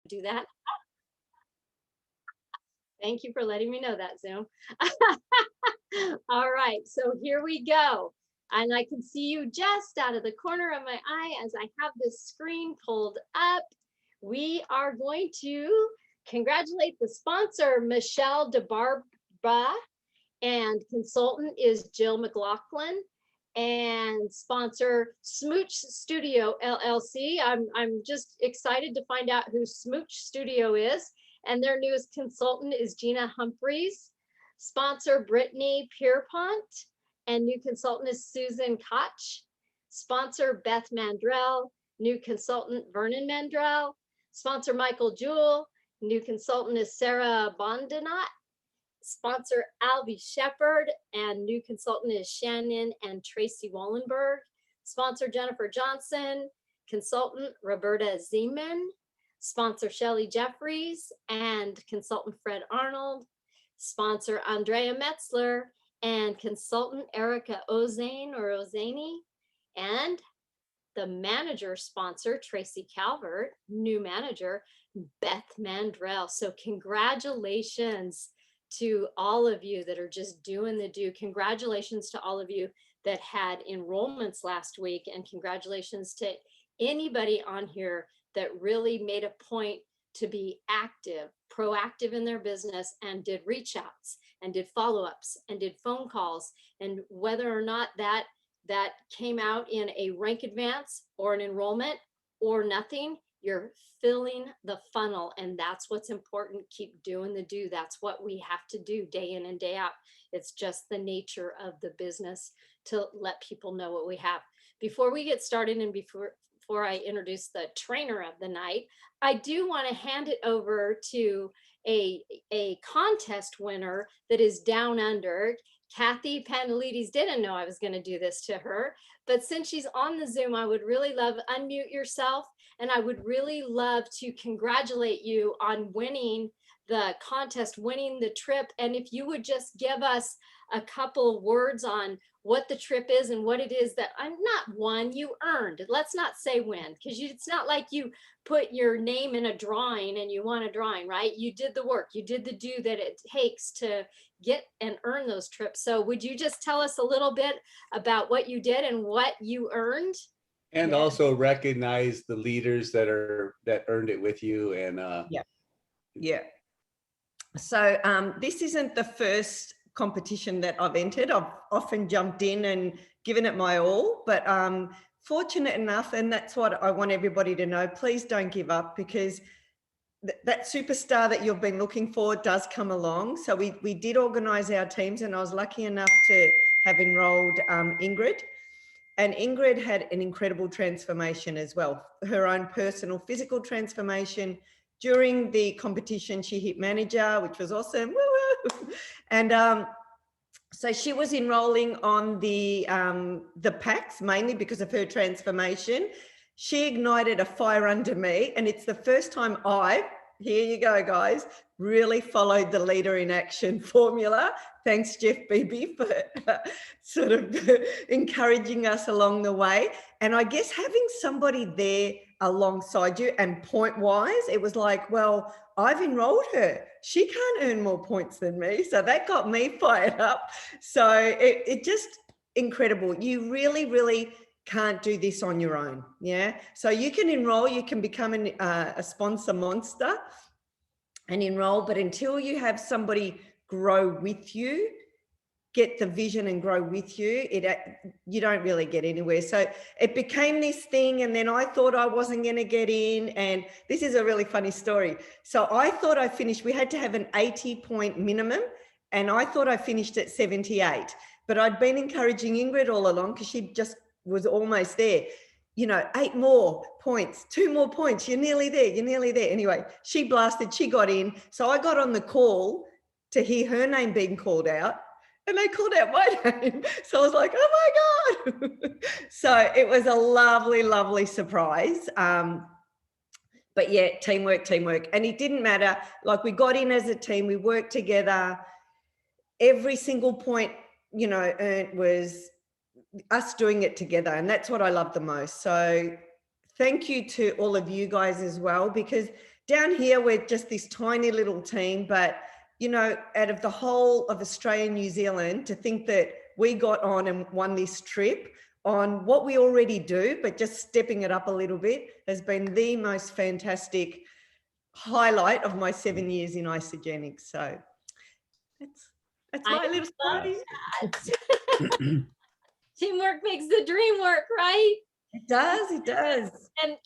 Do that. Thank you for letting me know that, Zoom. All right, so here we go. And I can see you just out of the corner of my eye as I have this screen pulled up. We are going to congratulate the sponsor, Michelle DeBarba, and consultant is Jill McLaughlin, and sponsor Smooch Studio LLC. I'm just excited to find out who Smooch Studio is, and their newest consultant is Gina Humphreys. Sponsor Brittany Pierpont, and new consultant is Susan Koch. Sponsor Beth Mandrell, new consultant Vernon Mandrell. Sponsor Michael Jewell, new consultant is Sarah Bondinot. Sponsor Albie Shepard, and new consultant is Shannon and Tracy Wallenberg. Sponsor Jennifer Johnson, consultant Roberta Zeman. Sponsor Shelley Jeffries and consultant Fred Arnold. Sponsor Andrea Metzler and consultant Erica Ozane or Ozani. And the manager sponsor, Tracy Calvert, new manager, Beth Mandrell. So congratulations to all of you that are just doing the do. Congratulations to all of you that had enrollments last week, and congratulations to anybody on here that really made a point to be active, proactive in their business, and did reach outs and did follow-ups and did phone calls. And whether or not that came out in a rank advance or an enrollment or nothing, you're filling the funnel, and that's what's important. Keep doing the do. That's what we have to do day in and day out. It's just the nature of the business to let people know what we have. Before we get started and before I introduce the trainer of the night, I do want to hand it over to a contest winner that is down under. Kathy Pandelides didn't know I was going to do this to her, but since she's on the Zoom, I would really love, unmute yourself, and I would really love to congratulate you on winning the contest, winning the trip. And if you would just give us a couple of words on what the trip is and what it is that I'm not won, you earned. Let's not say win, because it's not like you put your name in a drawing and you won a drawing, right? You did the work, you did the do that it takes to get and earn those trips. So would you just tell us a little bit about what you did and what you earned? And also recognize the leaders that earned it with you. And yeah. So this isn't the first competition that I've entered. I've often jumped in and given it my all, but fortunate enough, and that's what I want everybody to know, please don't give up, because that superstar that you've been looking for does come along. So we did organize our teams, and I was lucky enough to have enrolled Ingrid. And Ingrid had an incredible transformation as well, her own personal physical transformation. During the competition, she hit manager, which was awesome. Woo-woo. And so she was enrolling on the packs mainly because of her transformation. She ignited a fire under me, and it's the first time here you go, guys, really followed the leader in action formula. Thanks, Jeff Beebe, for sort of encouraging us along the way. And I guess having somebody there alongside you, and point-wise, it was like, well, I've enrolled her. She can't earn more points than me. So that got me fired up. So it just incredible. You really, really can't do this on your own. Yeah. So you can enroll, you can become a sponsor monster and enroll, but until you have somebody grow with you, get the vision and grow with you, you don't really get anywhere. So it became this thing, and then I thought I wasn't going to get in. And this is a really funny story. So I thought I finished, we had to have an 80-point minimum, and I thought I finished at 78, but I'd been encouraging Ingrid all along because she just was almost there. 8 more points, 2 more points, you're nearly there, you're nearly there. Anyway, she blasted, she got in. So I got on the call to hear her name being called out, and they called out my name. So I was like, oh my God. So it was a lovely, lovely surprise. But yeah, teamwork. And it didn't matter. Like, we got in as a team, we worked together. Every single point, earned was us doing it together. And that's what I love the most. So thank you to all of you guys as well, because down here, we're just this tiny little team, but you know, out of the whole of Australia and New Zealand, to think that we got on and won this trip on what we already do, but just stepping it up a little bit has been the most fantastic highlight of my 7 years in Isogenics. So that's my little story. Teamwork makes the dream work, right? It does, it does. And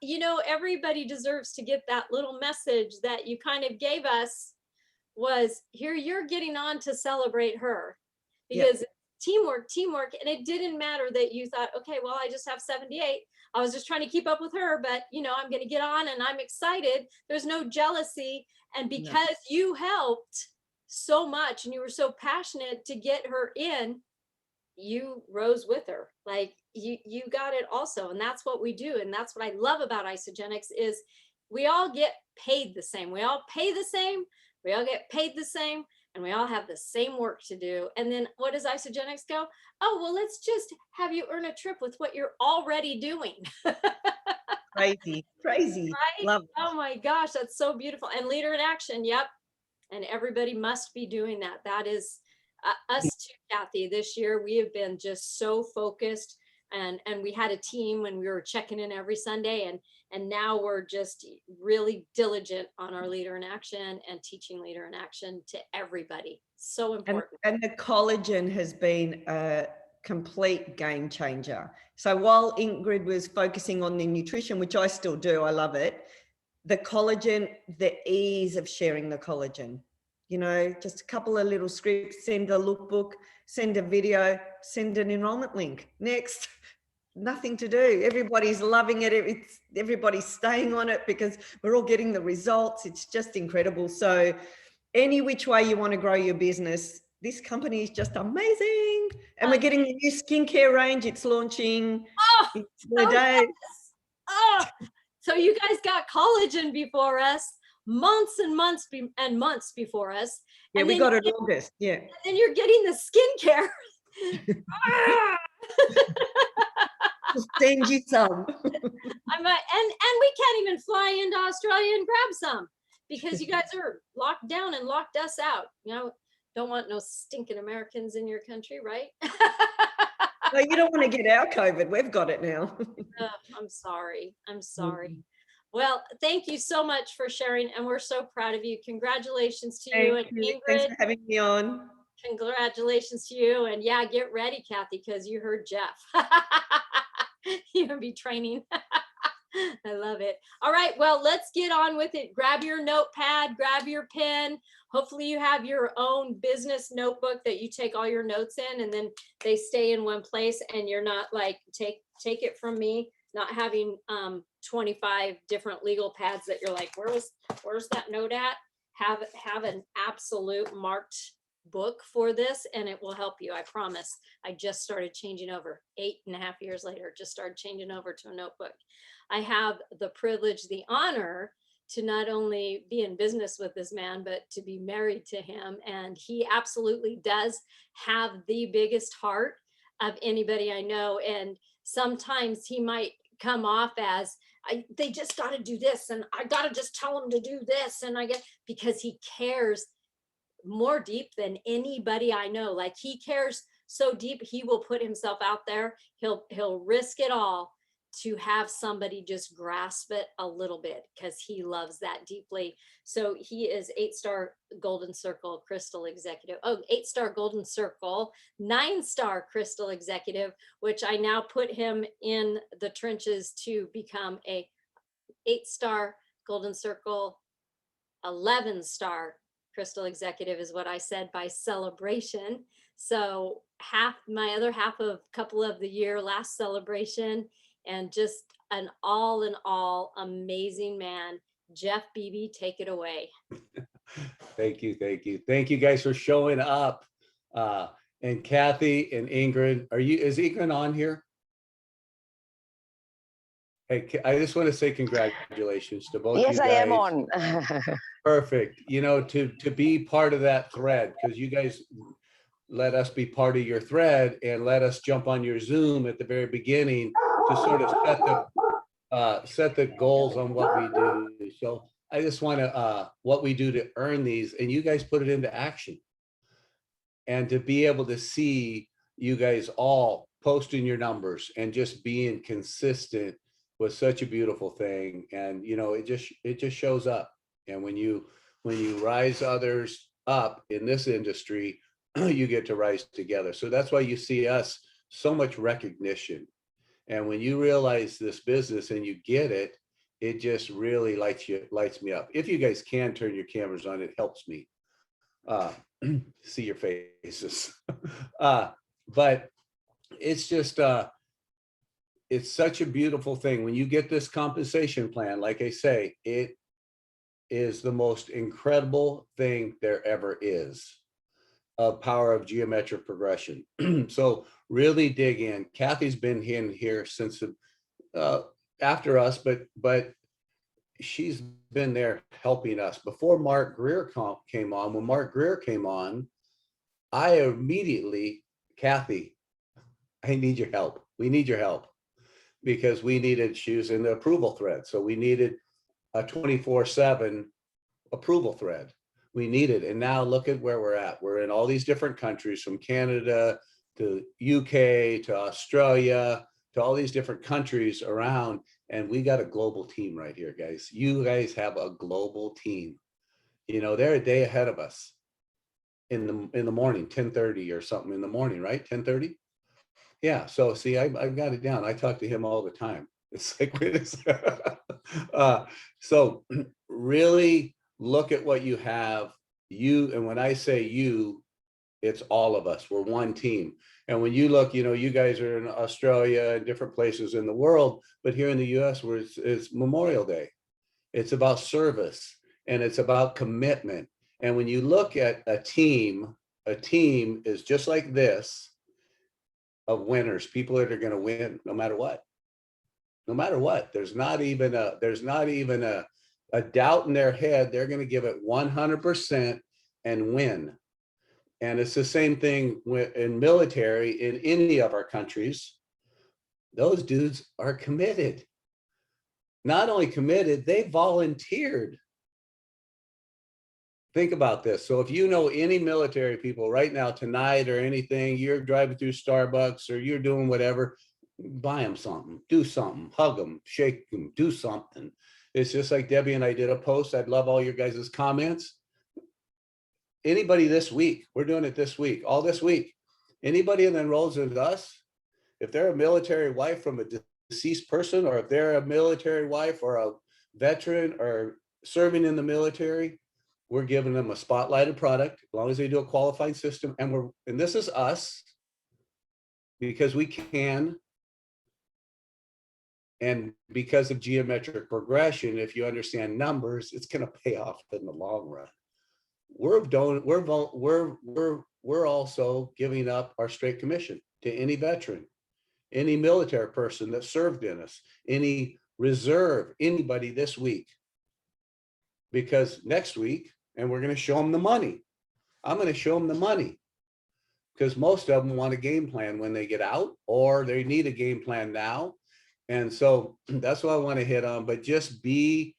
you know, everybody deserves to get that little message that you kind of gave us, was here you're getting on to celebrate her, because teamwork, and it didn't matter that you thought, okay, well, I just have 78. I was just trying to keep up with her, but you know, I'm going to get on and I'm excited. There's no jealousy. And because you helped so much and you were so passionate to get her in, you rose with her. Like you got it also. And that's what we do. And that's what I love about Isogenics is we all get paid the same. We all pay the same. We all get paid the same. And we all have the same work to do. And then what does Isogenics go? Oh, well, let's just have you earn a trip with what you're already doing. Crazy. Right? Love it. Oh my gosh, that's so beautiful. And Leader in Action, yep. And everybody must be doing that. That is us too, Kathy. This year we have been just so focused, and we had a team when we were checking in every Sunday, and now we're just really diligent on our Leader in Action and teaching Leader in Action to everybody. So important. And the collagen has been a complete game changer. So while Ingrid was focusing on the nutrition, which I still do, I love it, the collagen, the ease of sharing the collagen, you know, just a couple of little scripts, send a lookbook, send a video, send an enrollment link. Next. Nothing to do. Everybody's loving it. Everybody's staying on it because we're all getting the results. It's just incredible. So any which way you want to grow your business, this company is just amazing. And we're getting the new skincare range. It's launching in a day. Oh, so you guys got collagen before us, months and months and months before us. Yeah, and we got it August. Yeah. And then you're getting the skincare. We'll send you some. And we can't even fly into Australia and grab some because you guys are locked down and locked us out. You know, don't want no stinking Americans in your country, right? No, you don't want to get our COVID. We've got it now. I'm sorry. Well, thank you so much for sharing, and we're so proud of you. Congratulations to you and Ingrid. Thanks for having me on. Congratulations to you, and yeah, get ready, Kathy, because you heard Jeff. You're gonna be training. I love it. All right, well, let's get on with it. Grab your notepad, grab your pen. Hopefully you have your own business notebook that you take all your notes in, and then they stay in one place, and you're not like, take it from me, not having 25 different legal pads that you're like, where's that note at? Have an absolute marked book for this, and it will help you. I promise. I just started changing over 8.5 years later, just started changing over to a notebook. I have the privilege, the honor to not only be in business with this man, but to be married to him. And he absolutely does have the biggest heart of anybody I know. And sometimes he might come off as, they just got to do this, and I got to just tell them to do this, and because he cares more deep than anybody I know. Like, he cares so deep, he will put himself out there. He'll risk it all to have somebody just grasp it a little bit, because he loves that deeply. So he is 8-star Golden Circle Crystal Executive. 8-star Golden Circle, 9-star Crystal Executive, which I now put him in the trenches to become a 8-star Golden Circle, 11-star Crystal Executive is what I said by celebration. So my other half of couple of the year last celebration, and just an all in all amazing man. Jeff Beebe, take it away. Thank you. Thank you guys for showing up. And Kathy and Ingrid, is Ingrid on here? Hey, I just want to say congratulations to both you guys. Yes, I am on. Perfect. You know, to be part of that thread, because you guys let us be part of your thread and let us jump on your Zoom at the very beginning to sort of set the goals on what we do. It's So I just want to, what we do to earn these, and you guys put it into action. And to be able to see you guys all posting your numbers and just being consistent was such a beautiful thing. And, you know, it just shows up. And when you rise others up in this industry, you get to rise together. So that's why you see us so much recognition. And when you realize this business and you get it, it just really lights me up. If you guys can turn your cameras on, it helps me see your faces. But it's just, it's such a beautiful thing. When you get this compensation plan, like I say, it is the most incredible thing there ever is. Of power of geometric progression. So really dig in. Kathy's been in here since after us, but she's been there helping us before Mark Greer came on. When Mark Greer came on, I immediately, Kathy, I need your help. We need your help, because we needed, she was in the approval thread. So we needed a 24/7 approval thread. We need it. And now look at where we're at. We're in all these different countries, from Canada to UK to Australia to all these different countries around. And we got a global team right here, guys. You guys have a global team. You know, they're a day ahead of us in the morning, 10:30 or something in the morning, right? 10:30. Yeah. So see, I've got it down. I talk to him all the time. It's like, so really look at what you have. And when I say you, it's all of us. We're one team. And when you look, you know, you guys are in Australia and different places in the world, but here in the US, where it's Memorial Day, it's about service and it's about commitment. And when you look at a team is just like this, of winners, people that are going to win no matter what. No matter what. There's not even a doubt in their head. They're going to give it 100% and win. And it's the same thing in military in any of our countries. Those dudes are committed. Not only committed, they volunteered. Think about this. So if you know any military people right now, tonight or anything, you're driving through Starbucks or you're doing whatever, buy them something, do something, hug them, shake them, do something. It's just like Debbie and I did a post. I'd love all your guys' comments. Anybody this week, we're doing it this week, all this week. Anybody that enrolls with us, if they're a military wife from a deceased person, or if they're a military wife or a veteran or serving in the military, we're giving them a spotlighted product as long as they do a qualified system. And this is us, because we can. And because of geometric progression, if you understand numbers, it's going to pay off in the long run. We're also giving up our straight commission to any veteran, any military person that served in us, any reserve, anybody this week. Because next week, and we're going to show them the money. I'm going to show them the money, because most of them want a game plan when they get out, or they need a game plan now. And so that's what I want to hit on. But just be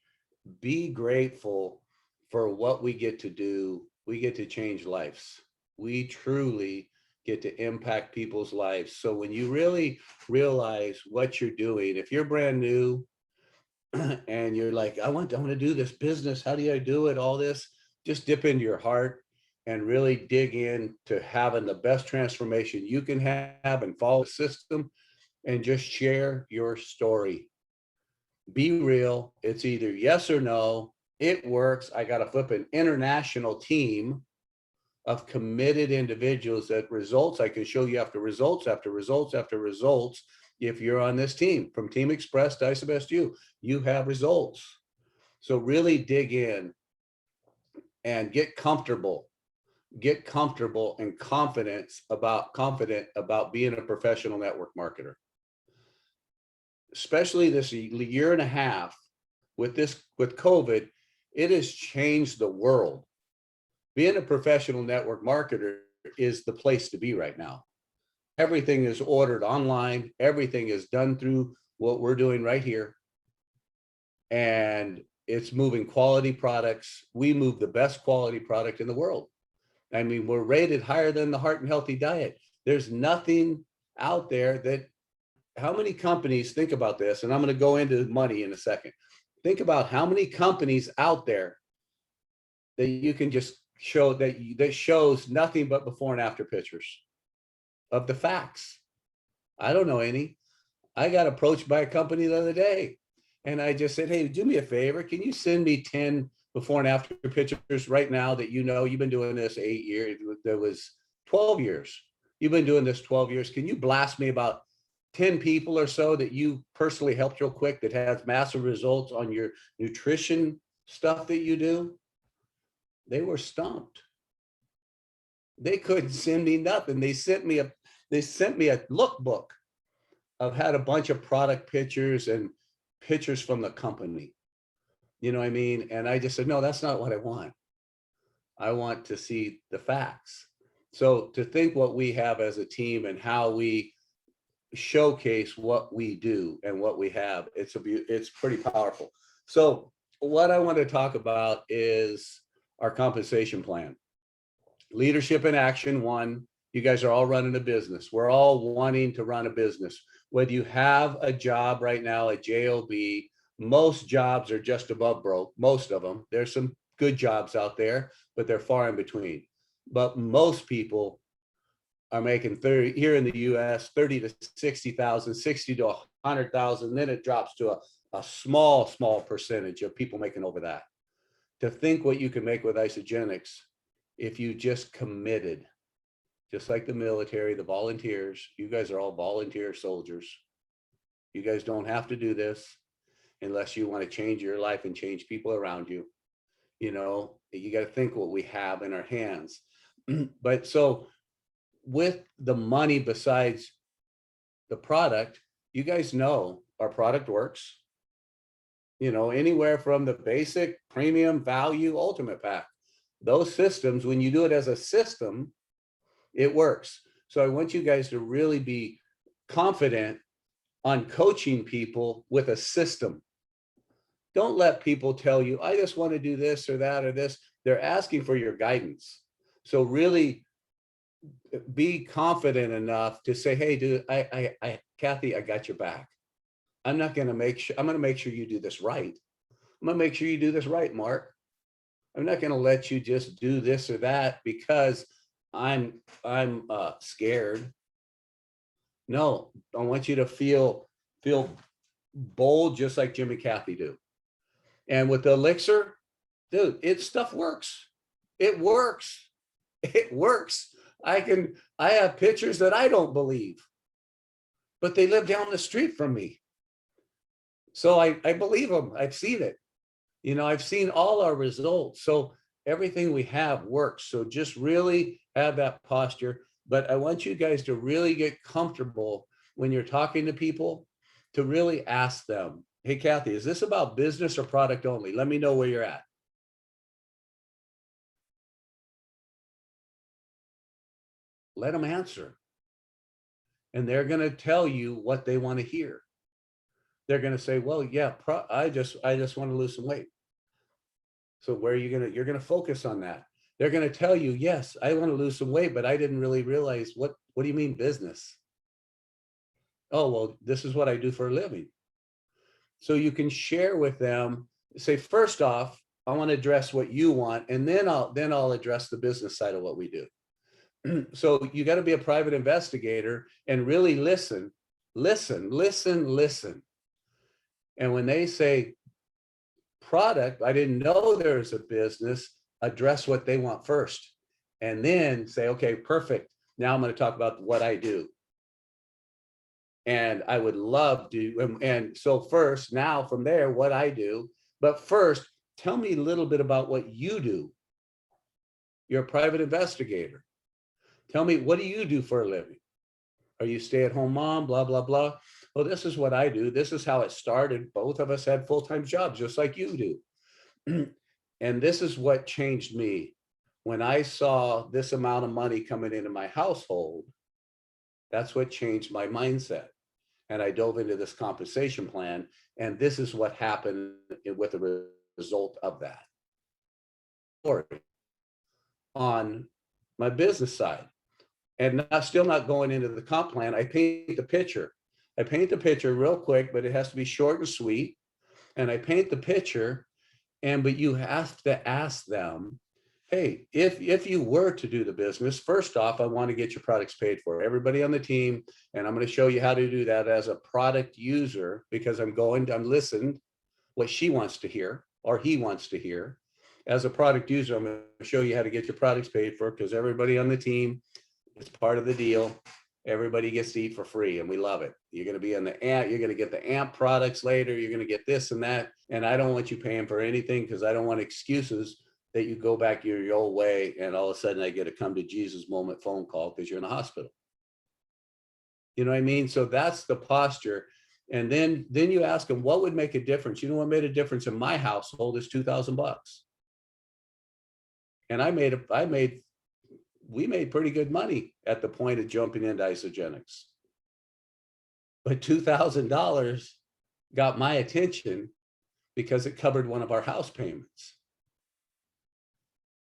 grateful for what we get to do. We get to change lives. We truly get to impact people's lives. So when you really realize what you're doing, if you're brand new and you're like, I want to do this business, how do I do it? All this, just dip into your heart and really dig in to having the best transformation you can have, and follow the system and just share your story. Be real. It's either yes or no. It works. I got to flip an international team of committed individuals that results. I can show you after results, after results, after results. If you're on this team, from Team Express to ISBSU, you have results. So really dig in and get comfortable and confident about being a professional network marketer. Especially this year and a half with COVID, it has changed the world. Being a professional network marketer is the place to be right now. Everything is ordered online. Everything is done through what we're doing right here. And it's moving quality products. We move the best quality product in the world. I mean, we're rated higher than the Heart and Healthy Diet. There's nothing out there that, how many companies, think about this, and I'm going to go into money in a second. Think about how many companies out there that you can just show that shows nothing but before and after pictures of the facts. I don't know any. I got approached by a company the other day and I just said, hey, do me a favor. Can you send me 10 before and after pictures right now that you've been doing this 8 years, there was 12 years. You've been doing this 12 years. Can you blast me about 10 people or so that you personally helped real quick that has massive results on your nutrition stuff that you do? They were stumped. They couldn't send me nothing. They sent me a lookbook of had a bunch of product pictures and pictures from the company. You know what I mean? And I just said, no, that's not what I want. I want to see the facts. So to think what we have as a team and how we showcase what we do and what we have, it's pretty powerful. So what I want to talk about is our compensation plan. Leadership in action, 1. You guys are all running a business. We're all wanting to run a business. Whether you have a job right now at JOB, most jobs are just above broke, most of them. There's some good jobs out there, but they're far in between. But most people are making 30 here in the US, 30 to 60,000, 60 to 100,000. Then it drops to a small percentage of people making over that. To think what you can make with Isogenics if you just committed, just like the military, the volunteers, you guys are all volunteer soldiers. You guys don't have to do this unless you want to change your life and change people around you. You know, you got to think what we have in our hands. But so with the money besides the product, you guys know our product works. You know, anywhere from the basic, premium, value, ultimate pack. Those systems, when you do it as a system, it works. So I want you guys to really be confident on coaching people with a system. Don't let people tell you, I just want to do this or that or this. They're asking for your guidance. So really be confident enough to say, hey, dude, Kathy, I got your back. I'm going to make sure you do this right. I'm going to make sure you do this right, Mark. I'm not going to let you just do this or that because I'm scared. No, I want you to feel bold, just like Jim and Kathy do. And with the elixir, dude, stuff works. It works. It works. I have pictures that I don't believe, but they live down the street from me. So I believe them. I've seen it. You know, I've seen all our results. So everything we have works. So just really have that posture. But I want you guys to really get comfortable when you're talking to people to really ask them, hey, Kathy, is this about business or product only? Let me know where you're at. Let them answer. And they're going to tell you what they want to hear. They're going to say, well, yeah, I just want to lose some weight. So where are you going to, you're going to focus on that. They're going to tell you, yes, I want to lose some weight, but I didn't really realize what do you mean business? Oh, well, this is what I do for a living. So you can share with them, say, first off, I want to address what you want, and then I'll address the business side of what we do. So you got to be a private investigator and really listen. And when they say product, I didn't know there's a business, address what they want first. And then say, okay, perfect. Now I'm going to talk about what I do. And I would love to, and so first, now from there, what I do, but first, tell me a little bit about what you do. You're a private investigator. Tell me, what do you do for a living? Are you stay-at-home mom, blah, blah, blah? Well, this is what I do. This is how it started. Both of us had full-time jobs, just like you do. And this is what changed me. When I saw this amount of money coming into my household, that's what changed my mindset. And I dove into this compensation plan. And this is what happened with the result of that. On my business side, and still not going into the comp plan, I paint the picture. I paint the picture real quick, but it has to be short and sweet. And I paint the picture, but you have to ask them, hey, if you were to do the business, first off, I want to get your products paid for, everybody on the team. And I'm going to show you how to do that as a product user, because I'm listening what she wants to hear or he wants to hear. As a product user, I'm going to show you how to get your products paid for, because everybody on the team, it's part of the deal. Everybody gets to eat for free, and we love it. You're going to be in the AMP, you're going to get the AMP products later, you're going to get this and that. And I don't want you paying for anything, because I don't want excuses that you go back your old way and all of a sudden I get a come to Jesus moment phone call because you're in the hospital. You know what I mean? So that's the posture. And then you ask them, what would make a difference? You know what made a difference in my household is $2,000. And we made pretty good money at the point of jumping into isogenics. But $2,000 got my attention because it covered one of our house payments.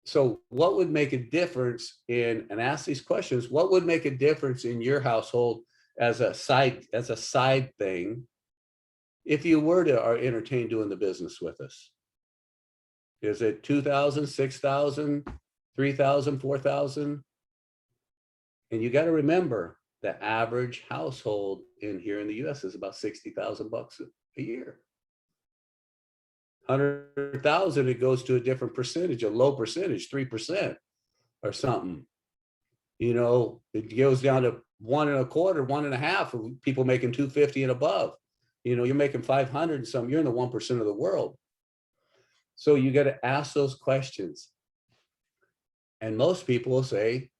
So what would make a difference and ask these questions, what would make a difference in your household as a side thing if you were to entertain doing the business with us? Is it 2,000, 6,000, 3,000, 4,000? And you got to remember the average household in here in the US is about $60,000 a year. 100,000, it goes to a different percentage, a low percentage, 3% or something. You know, it goes down to 1.25%, 1.5% for people making 250 and above. You know, you're making 500 and some, you're in the 1% of the world. So you got to ask those questions. And most people will say,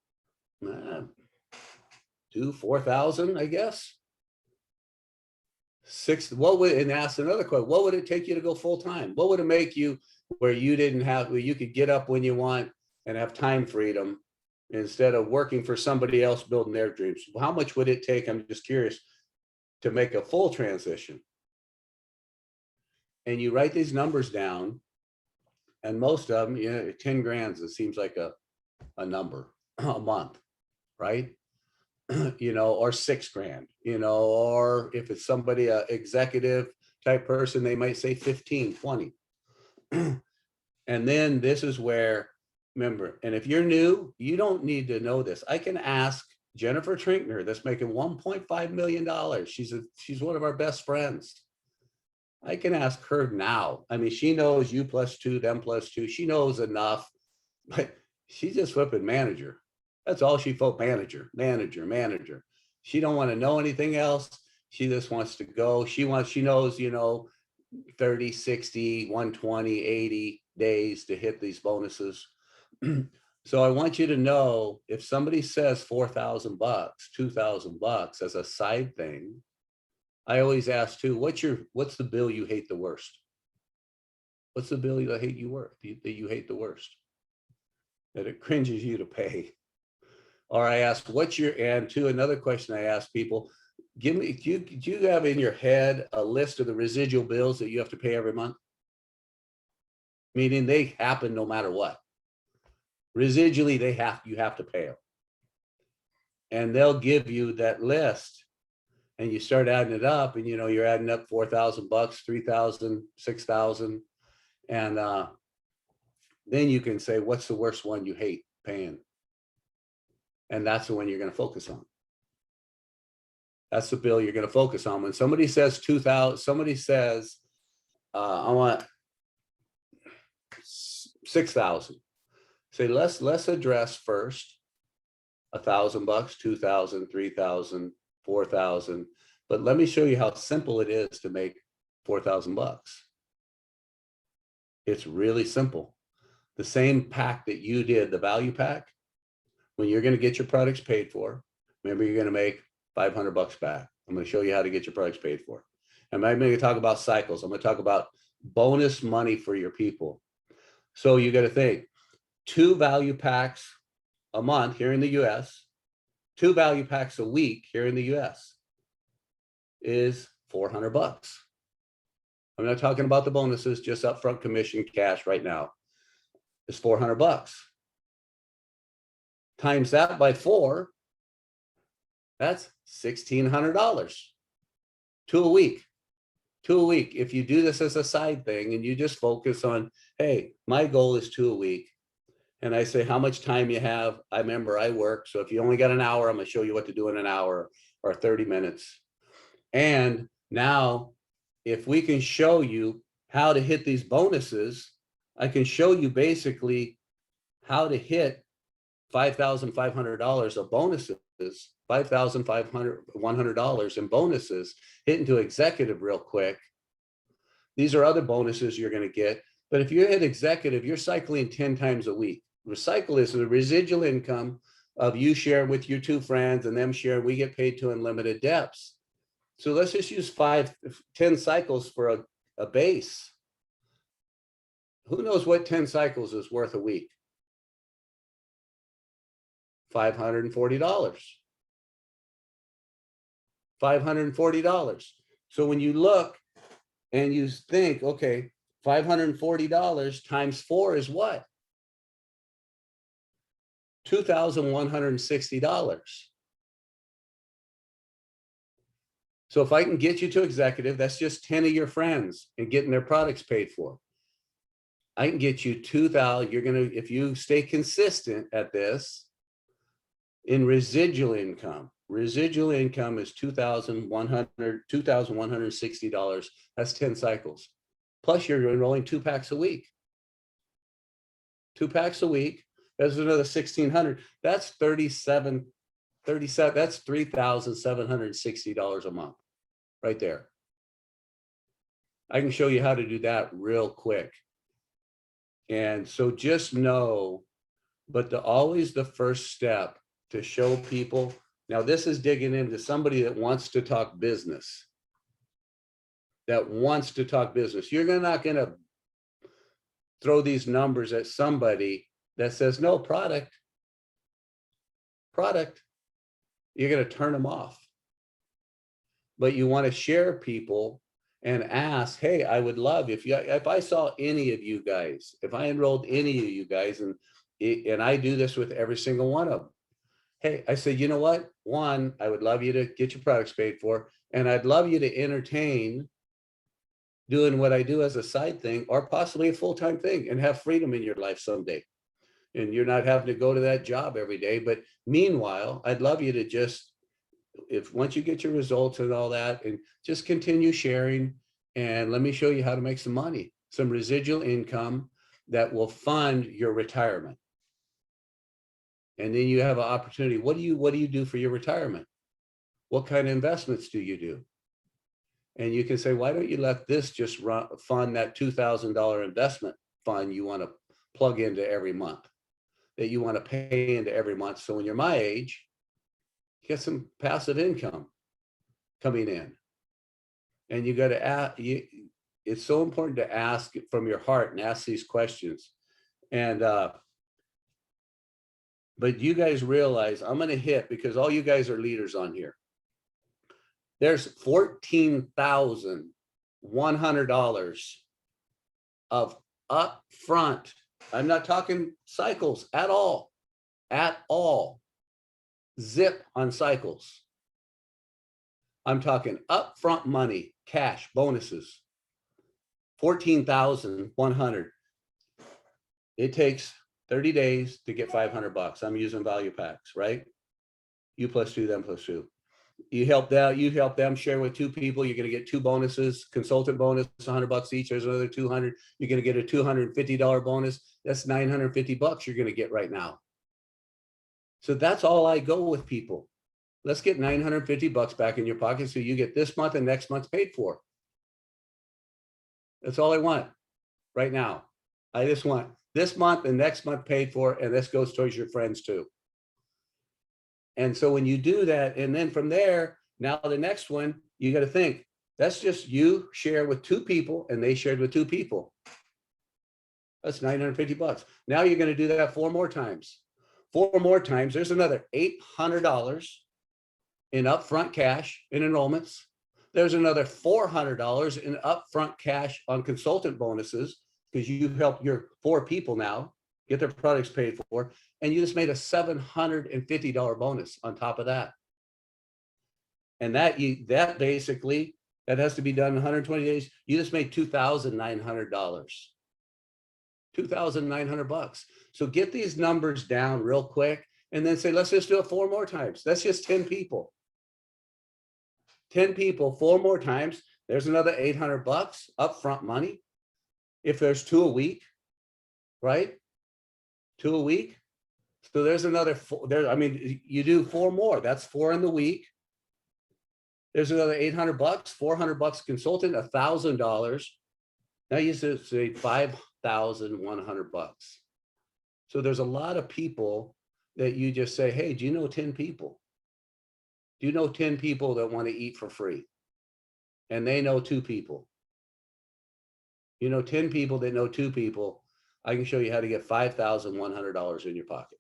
do 4,000, I guess. And ask another question, what would it take you to go full time? What would it make you where you could get up when you want and have time freedom instead of working for somebody else building their dreams? How much would it take? I'm just curious, to make a full transition. And you write these numbers down, and most of them, 10 grand, it seems like a number a month, right? Or 6 grand, or if it's somebody, a executive type person, they might say 15, 20. And then this is where, remember, and if you're new, you don't need to know this. I can ask Jennifer Trinkner, that's making $1.5 million. She's one of our best friends. I can ask her now. I mean, she knows you +2, them +2. She knows enough, but she's just flipping manager. That's all she felt, manager. She don't want to know anything else. She just wants to go. She knows, 30, 60, 120, 80 days to hit these bonuses. So I want you to know, if somebody says $4,000, $2,000 as a side thing, I always ask too, what's the bill you hate the worst? What's the bill that you hate the worst? That it cringes you to pay? Or I ask, another question I ask people, do you have in your head a list of the residual bills that you have to pay every month? Meaning they happen no matter what. Residually, you have to pay them. And they'll give you that list, and you start adding it up, and you're adding up $4,000, 3,000, 6,000. And then you can say, what's the worst one you hate paying? And that's the one you're going to focus on. That's the bill you're going to focus on. When somebody says 2,000, somebody says, I want 6,000. Say, let's address first $1,000, 2,000, 3,000, 4,000. But let me show you how simple it is to make $4,000. It's really simple. The same pack that you did, the value pack, when you're going to get your products paid for, remember, you're going to make $500 back. I'm going to show you how to get your products paid for. I'm going to talk about cycles. I'm going to talk about bonus money for your people. So you got to think, 2 value packs a month here in the US, 2 value packs a week here in the US is $400. I'm not talking about the bonuses, just upfront commission cash right now, is $400. Times that by 4, that's $1,600. 2 a week. 2 a week. If you do this as a side thing and you just focus on, hey, my goal is 2 a week. And I say, how much time you have? I remember I work. So if you only got an hour, I'm going to show you what to do in an hour or 30 minutes. And now, if we can show you how to hit these bonuses, I can show you basically how to hit $5,500 of bonuses, $5,100 in bonuses, hit into executive real quick. These are other bonuses you're going to get. But if you hit executive, you're cycling 10 times a week. Recycle is the residual income of you share with your 2 friends and them share. We get paid to unlimited depths. So let's just use 10 cycles for a base. Who knows what 10 cycles is worth a week? $540. $540. So when you look and you think, okay, $540 times 4 is what? $2,160. So if I can get you to executive, that's just 10 of your friends and getting their products paid for. I can get you 2,000. You're going to, if you stay consistent at this, in residual income is $2,160. That's 10 cycles. Plus you're enrolling 2 packs a week. 2 packs a week. That's another 1,600. That's that's $3,760 a month right there. I can show you how to do that real quick. And so just know, but always the first step to show people. Now this is digging into somebody that wants to talk business. You're not going to throw these numbers at somebody that says, no, product. You're going to turn them off. But you want to share people and ask, hey, I would love if I saw any of you guys, if I enrolled any of you guys, and I do this with every single one of them. Hey, I said, you know what? One, I would love you to get your products paid for, and I'd love you to entertain doing what I do as a side thing or possibly a full-time thing and have freedom in your life someday. And you're not having to go to that job every day. But meanwhile, I'd love you to just, once you get your results and all that, and just continue sharing. And let me show you how to make some money, some residual income that will fund your retirement. And then you have an opportunity. What do you do for your retirement? What kind of investments do you do? And you can say, why don't you let this just fund that $2,000 investment fund you want to plug into every month, that you want to pay into every month. So when you're my age, get some passive income coming in. And you got to ask, it's so important to ask from your heart and ask these questions. And, but you guys realize I'm going to hit, because all you guys are leaders on here. There's $14,100 of upfront. I'm not talking cycles at all, zip on cycles. I'm talking upfront money, cash, bonuses, 14,100. It takes 30 days to get $500. I'm using value packs, right? You plus 2, them plus 2. You help them share with 2 people. You're going to get 2 bonuses, consultant bonus, $100 each. There's another 200. You're going to get a $250 bonus. That's $950 you're going to get right now. So that's all I go with people. Let's get $950 back in your pocket so you get this month and next month paid for. That's all I want right now. I just want this month and next month paid for, and this goes towards your friends too. And so when you do that, and then from there, now the next one, you got to think, that's just you share with 2 people and they shared with 2 people. That's $950. Now you're going to do that 4 more times. 4 more times, there's another $800 in upfront cash in enrollments. There's another $400 in upfront cash on consultant bonuses because you help your 4 people now get their products paid for, and you just made a $750 bonus on top of that. And that basically, that has to be done in 120 days. You just made $2,900. $2,900. So get these numbers down real quick and then say, let's just do it 4 more times. That's just 10 people. 10 people, 4 more times. There's another $800 upfront money. If there's 2 a week, right? 2 a week. So there's another 4 there. I mean, you do 4 more. That's 4 in the week. There's another $800, $400 consultant, $1,000. Now you say $5,100. So there's a lot of people that you just say, hey, do you know 10 people? Do you know 10 people that want to eat for free? And they know 2 people. You know 10 people that know 2 people. I can show you how to get $5,100 in your pocket.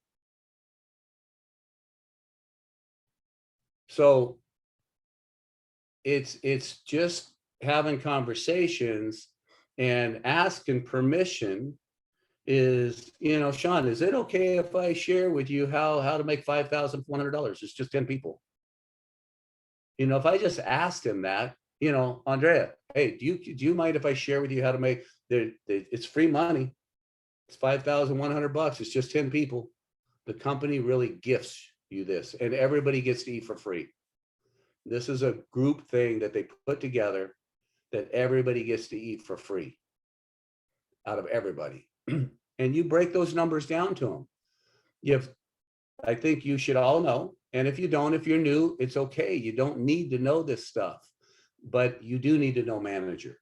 So it's just having conversations and asking permission is, you know, Sean, is it okay if I share with you how to make $5,100? It's just 10 people. You know, if I just asked him that, you know, Andrea, hey, do you mind if I share with you how to make it's free money. It's $5,100. It's just 10 people. The company really gifts you this, and everybody gets to eat for free. This is a group thing that they put together that everybody gets to eat for free out of everybody. And you break those numbers down to them. I think you should all know. And if you don't, if you're new, it's okay. You don't need to know this stuff, but you do need to know manager.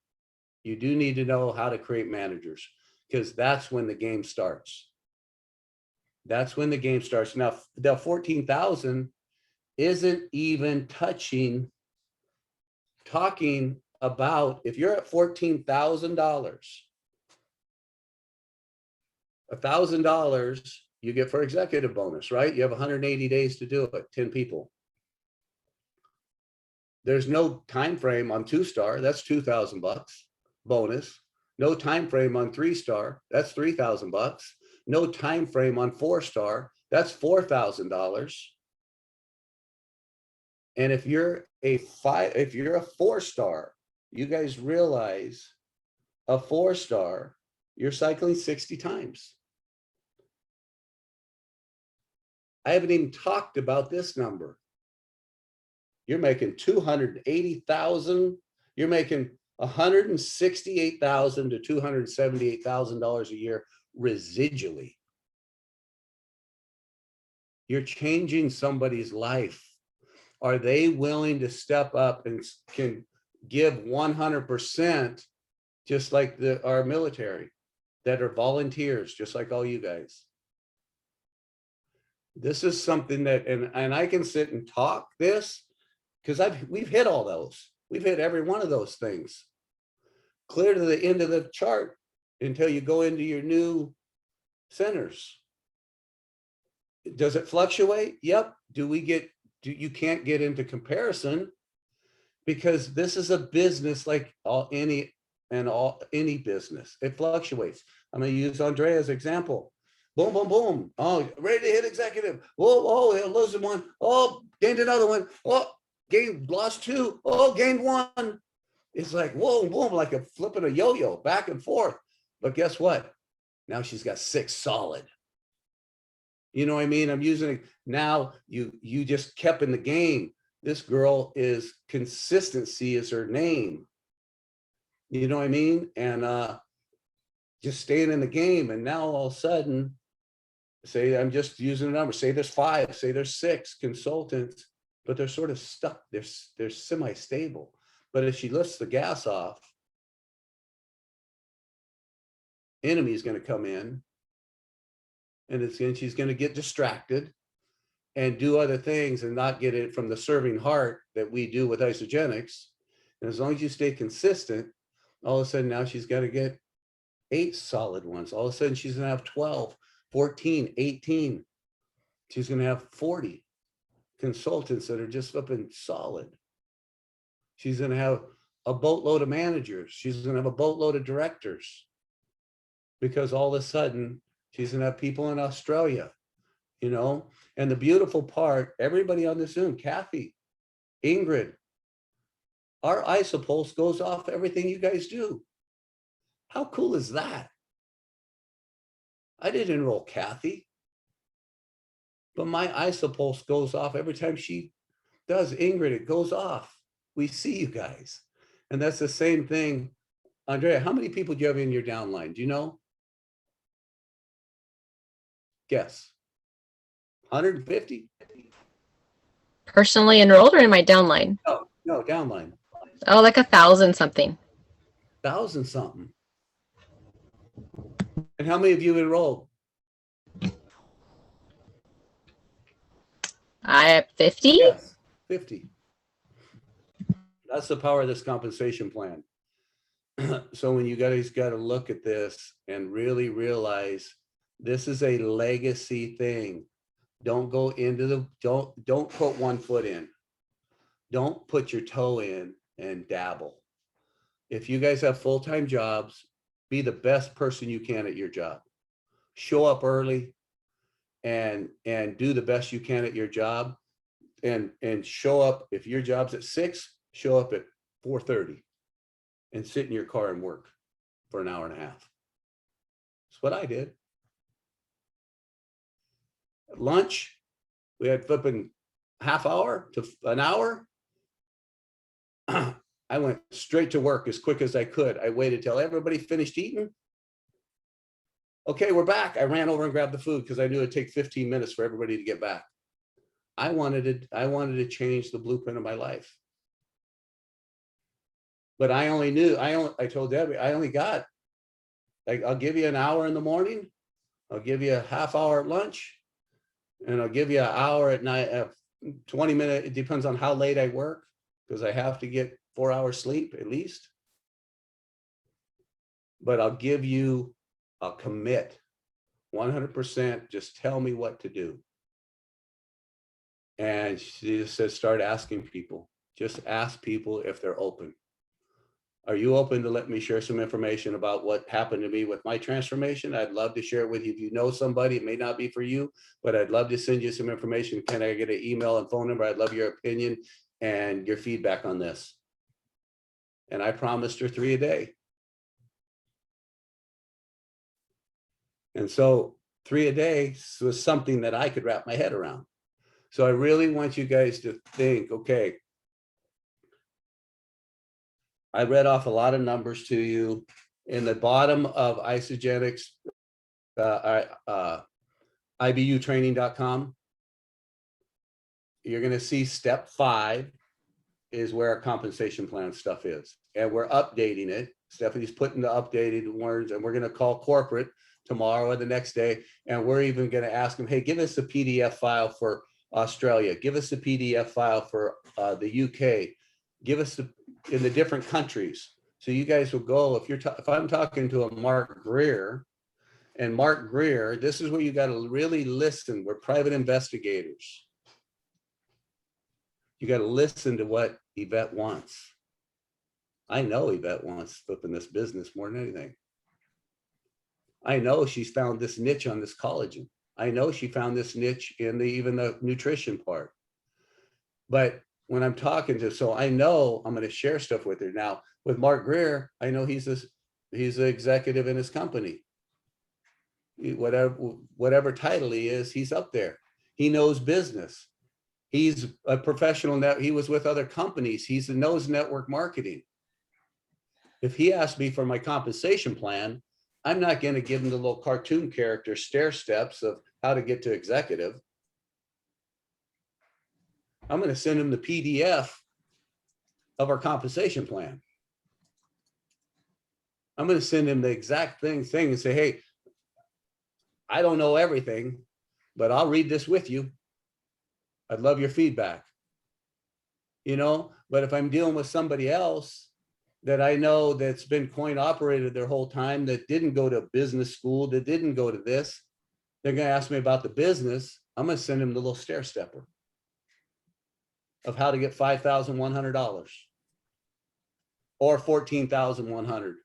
You do need to know how to create managers, because that's when the game starts. That's when the game starts. Now, the 14,000 isn't even talking about, if you're at $14,000, $1,000 you get for executive bonus, right? You have 180 days to do it, 10 people. There's no time frame on 2-star, that's $2,000 bonus. No time frame on 3-star, that's $3,000. No time frame on 4-star, that's $4,000. And if you're a 4-star, you guys realize a 4-star, you're cycling 60 times. I haven't even talked about this number. You're making 280,000. You're making $168,000 to $278,000 a year residually. You're changing somebody's life. Are they willing to step up and can give 100%, just like our military that are volunteers, just like all you guys? This is something that, and I can sit and talk this because we've hit all those. We've hit every one of those things. Clear to the end of the chart until you go into your new centers. Does it fluctuate? Yep. You can't get into comparison, because this is a business like any business. It fluctuates. I'm going to use Andrea's example. Boom, boom, boom. Oh, ready to hit executive. Oh, losing one. Oh, gained another one. Oh, lost 2. Oh, gained 1. It's like, whoa, boom, like a flipping a yo-yo back and forth. But guess what? Now she's got 6 solid. You know what I mean? I'm using it now. You just kept in the game. This girl is consistency is her name. You know what I mean? And just staying in the game. And now all of a sudden, say I'm just using a number. Say there's 5. Say there's 6 consultants, but they're sort of stuck. They're semi-stable. But if she lifts the gas off, enemy is going to come in. And she's going to get distracted and do other things and not get it from the serving heart that we do with isogenics. And as long as you stay consistent, all of a sudden now she's got to get 8 solid ones. All of a sudden she's going to have 12, 14, 18. She's going to have 40 consultants that are just flipping solid. She's going to have a boatload of managers. She's going to have a boatload of directors, because all of a sudden she's going to have people in Australia, you know. And the beautiful part, everybody on the Zoom, Kathy, Ingrid, our isopulse goes off everything you guys do. How cool is that? I didn't enroll Kathy, but my isopulse goes off every time she does. Ingrid, it goes off. We see you guys. And that's the same thing. Andrea, how many people do you have in your downline? Do you know? Guess. 150? Personally enrolled or in my downline? No, downline. Oh, like 1,000 something. 1,000 something. And how many of you enrolled? I have 50? Yes, 50. That's the power of this compensation plan. So when you guys got to look at this and really realize this is a legacy thing. Don't go into the, don't put one foot in. Don't put your toe in and dabble. If you guys have full-time jobs, be the best person you can at your job. Show up early and do the best you can at your job, and show up. If your job's at 6, show up at 4:30 and sit in your car and work for an hour and a half. That's what I did. At lunch, we had flipping half hour to an hour. I went straight to work as quick as I could. I waited till everybody finished eating. Okay, we're back. I ran over and grabbed the food because I knew it'd take 15 minutes for everybody to get back. I wanted to change the blueprint of my life. But I told Debbie, I'll give you an hour in the morning. I'll give you a half hour at lunch, and I'll give you an hour at night, 20 minutes. It depends on how late I work, because I have to get 4 hours sleep at least. But I'll commit 100%. Just tell me what to do. And she just says, start asking people. Just ask people if they're open. Are you open to let me share some information about what happened to me with my transformation? I'd love to share it with you. If you know somebody, it may not be for you, but I'd love to send you some information. Can I get an email and phone number? I'd love your opinion and your feedback on this. And I promised her 3 a day. And so 3 a day was something that I could wrap my head around. So I really want you guys to think, okay, I read off a lot of numbers to you. In the bottom of Isogenics, IBUtraining.com, you're going to see step 5 is where our compensation plan stuff is. And we're updating it. Stephanie's putting the updated words, and we're going to call corporate tomorrow or the next day. And we're even going to ask them, hey, give us a PDF file for Australia. Give us a PDF file for the UK. Give us in the different countries. So you guys will go, if I'm talking to a Mark Greer, and Mark Greer, this is where you got to really listen. We're private investigators. You got to listen to what Yvette wants. I know Yvette wants flipping this business more than anything. I know she's found this niche on this collagen. I know she found this niche in even the nutrition part. But when I'm talking to, so I know I'm going to share stuff with her. Now with Mark Greer, I know he's an executive in his company. Whatever title he is, he's up there. He knows business. He's a professional. He was with other companies. He knows network marketing. If he asked me for my compensation plan, I'm not going to give him the little cartoon character stair steps of how to get to executive. I'm going to send him the PDF of our compensation plan. I'm going to send him the exact thing and say, hey, I don't know everything, but I'll read this with you. I'd love your feedback. You know, but if I'm dealing with somebody else that I know that's been coin operated their whole time, that didn't go to business school, that didn't go to this, they're going to ask me about the business. I'm going to send them the little stair stepper of how to get $5,100. or 14,100.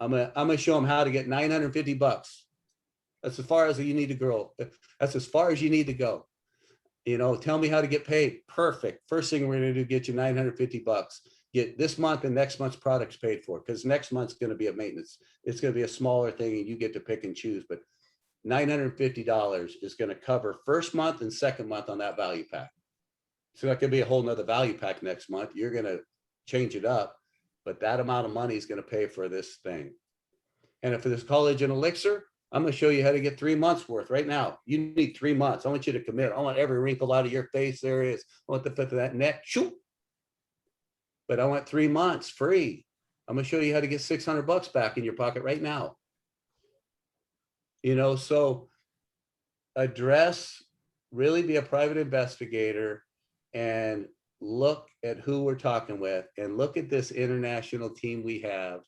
I'm gonna show them how to get 950 bucks. That's as far as you need to grow. That's as far as you need to go. You know, tell me how to get paid. Perfect. First thing we're gonna do, get you 950 bucks. Get this month and next month's products paid for, because next month's gonna be a maintenance. It's gonna be a smaller thing and you get to pick and choose, but $950 is gonna cover first month and second month on that value pack. So that could be a whole nother value pack next month. You're gonna change it up, but that amount of money is gonna pay for this thing. And if this college and elixir, I'm gonna show you how to get 3 months worth right now. You need 3 months. I want you to commit. I want every wrinkle out of your face areas. I want the fit of that neck, shoot. But I want 3 months free. I'm gonna show you how to get 600 bucks back in your pocket right now. You know, so address, really be a private investigator and look at who we're talking with and look at this international team we have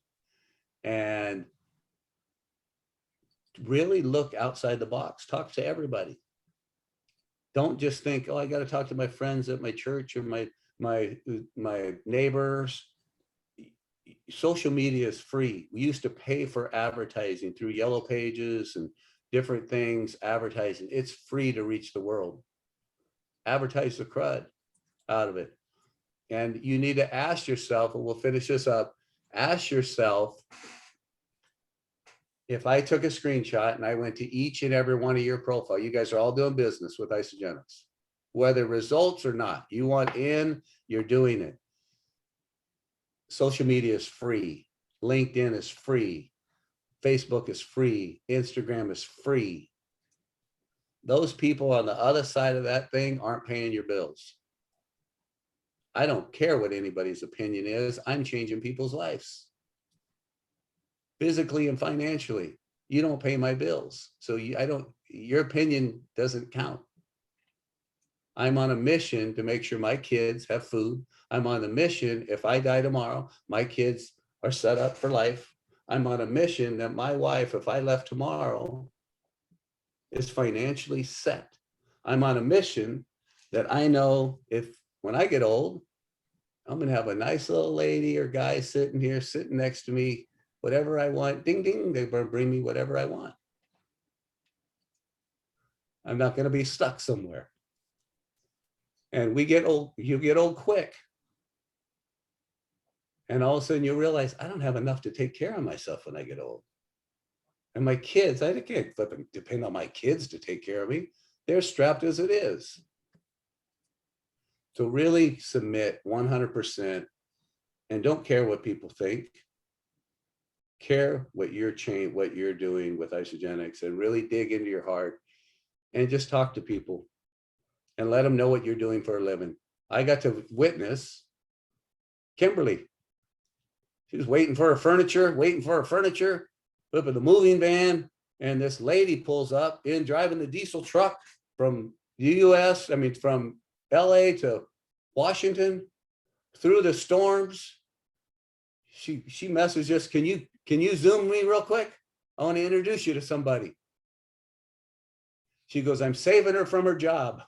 and really look outside the box. Talk to everybody. Don't just think, oh, I got to talk to my friends at my church or my neighbors. Social media is free. We used to pay for advertising through Yellow Pages and different things, advertising. It's free to reach the world. Advertise the crud out of it. And you need to ask yourself, and we'll finish this up, ask yourself, if I took a screenshot and I went to each and every one of your profile, you guys are all doing business with Isogenics, whether results or not, you want in, you're doing it. Social media is free. LinkedIn is free. Facebook is free. Instagram is free. Those people on the other side of that thing aren't paying your bills. I don't care what anybody's opinion is. I'm changing people's lives. Physically and financially. You don't pay my bills. So your opinion doesn't count. I'm on a mission to make sure my kids have food. I'm on a mission, if I die tomorrow, my kids are set up for life. I'm on a mission that my wife, if I left tomorrow, is financially set. I'm on a mission that I know if when I get old, I'm gonna have a nice little lady or guy sitting here, sitting next to me, whatever I want, ding, ding, they're gonna bring me whatever I want. I'm not gonna be stuck somewhere. And we get old, you get old quick. And all of a sudden you realize I don't have enough to take care of myself when I get old. And my kids, I can't depend on my kids to take care of me. They're strapped as it is. So really submit 100% and don't care what people think. Care what you're doing with Isogenics and really dig into your heart and just talk to people and let them know what you're doing for a living. I got to witness Kimberly. She was waiting for her furniture, flipping the moving van, and this lady pulls up in driving the diesel truck from the US, from LA to Washington through the storms. She messaged us, can you Zoom me real quick? I want to introduce you to somebody. She goes, I'm saving her from her job.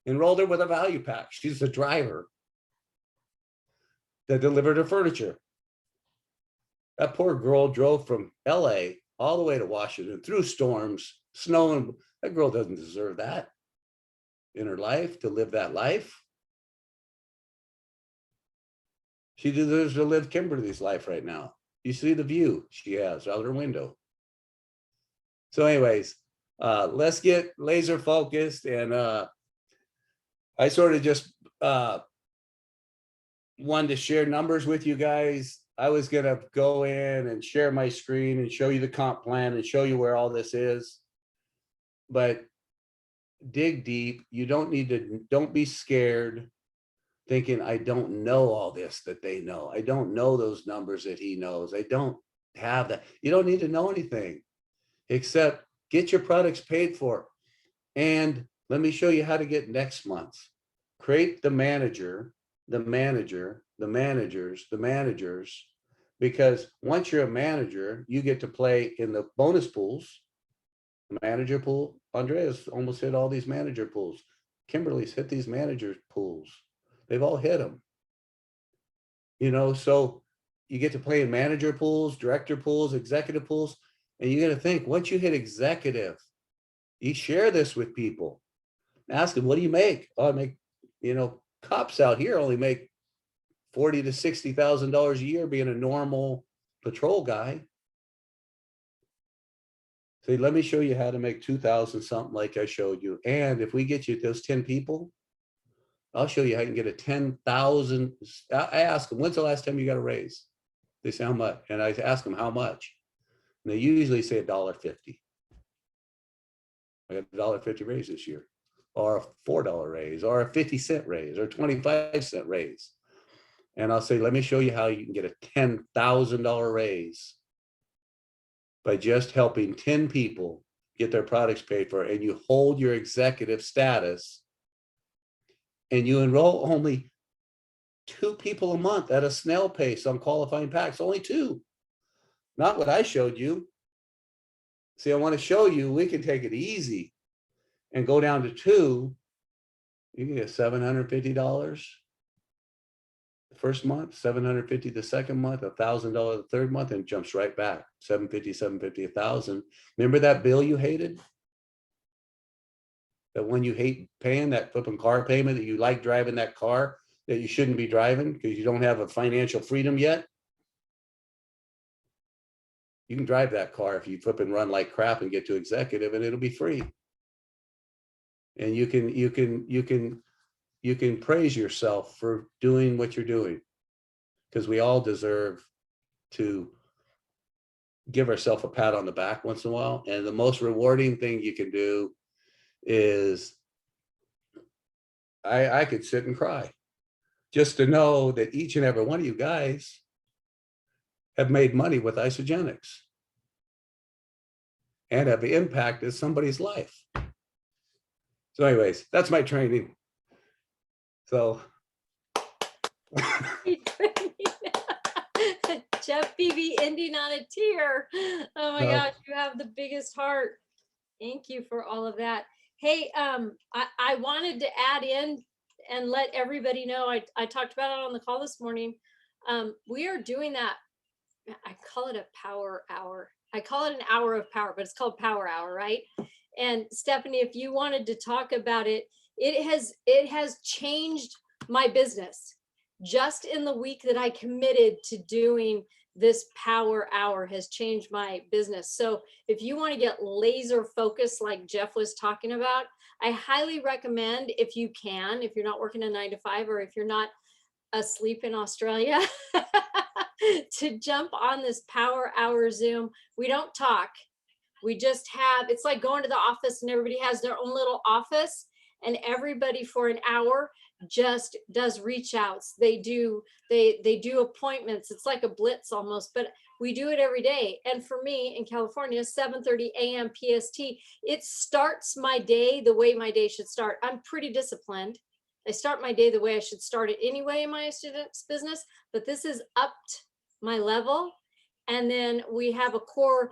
Enrolled her with a value pack. She's the driver that delivered her furniture. That poor girl drove from LA all the way to Washington through storms, snow, and that girl doesn't deserve that in her life, to live that life. She deserves to live Kimberly's life right now. You see the view she has out her window. So anyways, let's get laser focused. And I sort of just wanted to share numbers with you guys. I was gonna go in and share my screen and show you the comp plan and show you where all this is. But dig deep. You don't be scared thinking, I don't know all this that they know. I don't know those numbers that he knows. I don't have that. You don't need to know anything except get your products paid for. And let me show you how to get next month. Create the manager, because once you're a manager, you get to play in the bonus pools. The manager pool, Andreas almost hit all these manager pools. Kimberly's hit these manager pools. They've all hit them. you know, so you get to play in manager pools, director pools, executive pools, and you got to think, once you hit executive, you share this with people. Ask them, what do you make? Oh, I make, you know, cops out here only make $40,000 to $60,000 a year being a normal patrol guy. Say, let me show you how to make 2,000 something like I showed you. And if we get you those 10 people, I'll show you how you can get a 10,000. I ask them, when's the last time you got a raise? They say, how much? And I ask them, how much? And they usually say $1.50. I got a $1.50 raise this year, or a $4 raise, or a 50-cent raise, or 25-cent raise. And I'll say, let me show you how you can get a $10,000 raise by just helping 10 people get their products paid for, and you hold your executive status, and you enroll only 2 people a month at a snail pace on qualifying packs, only 2. Not what I showed you. See, I want to show you we can take it easy and go down to 2. You can get $750 the first month, $750 the second month, $1,000 the third month, and jumps right back. $750, $1,000. Remember that bill you hated? That one you hate paying, that flipping car payment, that you like driving that car that you shouldn't be driving because you don't have a financial freedom yet? You can drive that car if you flip and run like crap and get to executive, and it'll be free. And you can praise yourself for doing what you're doing, because we all deserve to give ourselves a pat on the back once in a while. And the most rewarding thing you can do is I could sit and cry just to know that each and every one of you guys have made money with Isogenics and have impacted somebody's life. So anyways, that's my training. So Jeff Beebe ending on a tear. Oh my No. gosh, you have the biggest heart. Thank you for all of that. Hey, I wanted to add in and let everybody know, I talked about it on the call this morning. We are doing that. I call it a power hour. I call it an hour of power, but it's called Power Hour, right? And Stephanie, if you wanted to talk about it, it has changed my business. Just in the week that I committed to doing this Power Hour has changed my business. So if you want to get laser focused like Jeff was talking about, I highly recommend, if you can, if you're not working a 9 to 5, or if you're not asleep in Australia, to jump on this Power Hour Zoom. We don't talk. We just have, it's like going to the office and everybody has their own little office, and everybody for an hour just does reach outs. They do appointments. It's like a blitz almost, but we do it every day. And for me in California, 7:30 a.m. PST, it starts my day the way my day should start. I'm pretty disciplined. I start my day the way I should start it anyway in my students' business, but this is upped my level. And then we have a core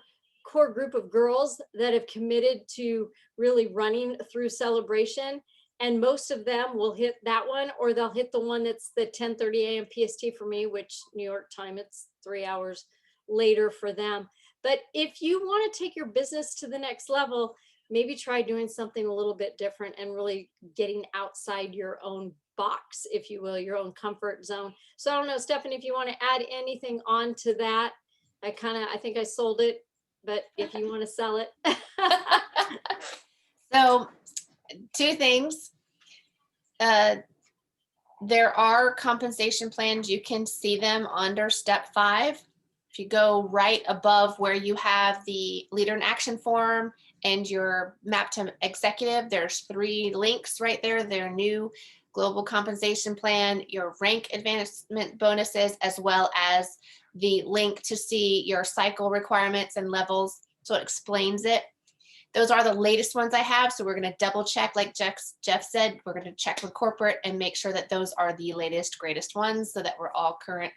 group of girls that have committed to really running through celebration. And most of them will hit that one, or they'll hit the one that's the 10:30 a.m. PST for me, which New York time, it's 3 hours later for them. But if you want to take your business to the next level, maybe try doing something a little bit different and really getting outside your own box, if you will, your own comfort zone. So I don't know, Stephanie, if you want to add anything on to that. I think I sold it, but if you want to sell it. So 2 things. There are compensation plans. You can see them under step 5. If you go right above where you have the leader in action form and your map to executive, there's 3 links right there. Their new global compensation plan, your rank advancement bonuses, as well as the link to see your cycle requirements and levels. So it explains it. Those are the latest ones I have. So we're going to double check, like Jeff said, we're going to check with corporate and make sure that those are the latest, greatest ones so that we're all current.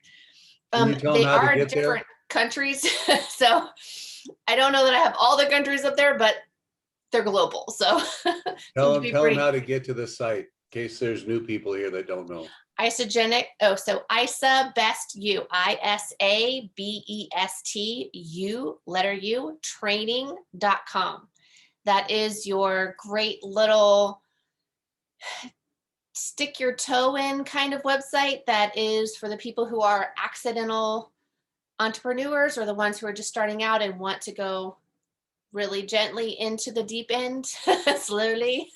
They are different countries. So I don't know that I have all the countries up there, but they're global. So tell them how to get to the site in case there's new people here that don't know. Isogenic. Oh, so ISA Best U, ISABESTU, letter U, training.com. That is your great little stick your toe in kind of website that is for the people who are accidental entrepreneurs or the ones who are just starting out and want to go really gently into the deep end, slowly.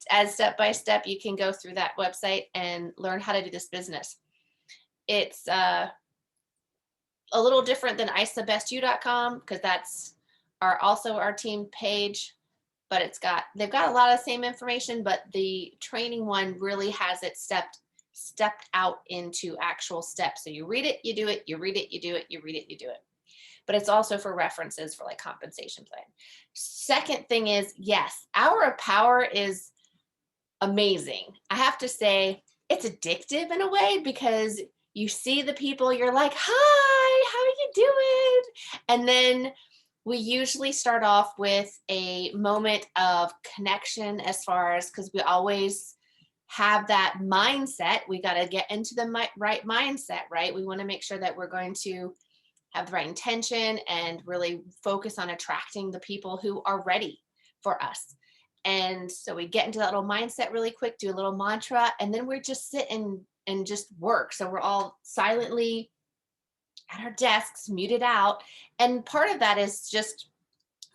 As step by step, you can go through that website and learn how to do this business. It's a little different than isabestu.com because that's also our team page, but they've got a lot of the same information, but the training one really has it stepped out into actual steps. So you read it, you do it, you read it, you do it, you read it, you do it. But it's also for references for like compensation plan. Second thing is, yes, Hour of Power is amazing. I have to say it's addictive in a way because you see the people, you're like, hi, how are you doing? And then we usually start off with a moment of connection as far as, because we always have that mindset. We got to get into the right mindset, right? We want to make sure that we're going to have the right intention and really focus on attracting the people who are ready for us. And so we get into that little mindset really quick, do a little mantra, and then we're just sitting and just work. So we're all silently at our desks, muted out. And part of that is just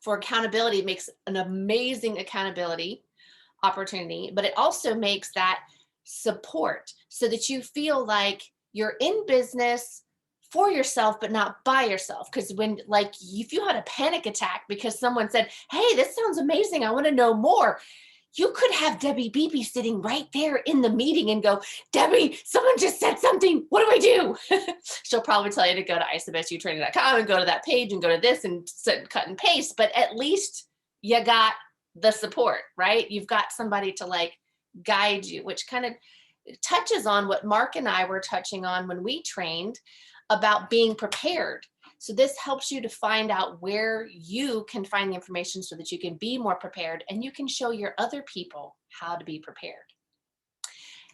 for accountability. It makes an amazing accountability opportunity, but it also makes that support so that you feel like you're in business for yourself, but not by yourself. Because when, like, if you had a panic attack because someone said, hey, this sounds amazing, I want to know more, you could have Debbie Beebe sitting right there in the meeting and go, Debbie, someone just said something, what do I do? She'll probably tell you to go to isabestutraining.com and go to that page and go to this and cut and paste, but at least you got the support, right? You've got somebody to like guide you, which kind of touches on what Mark and I were touching on when we trained about being prepared. So this helps you to find out where you can find the information so that you can be more prepared and you can show your other people how to be prepared.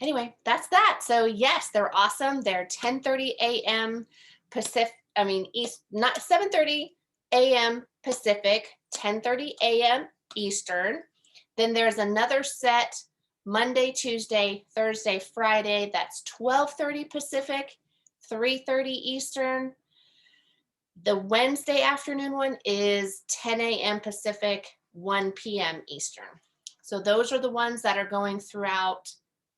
Anyway, that's that. So yes, they're awesome. They're 10:30 a.m. Pacific, East, not 7:30 a.m. Pacific, 10:30 a.m. Eastern. Then there's another set Monday, Tuesday, Thursday, Friday. That's 12:30 Pacific, 3:30 Eastern. The Wednesday afternoon one is 10 a.m. Pacific, 1 p.m. Eastern. So those are the ones that are going throughout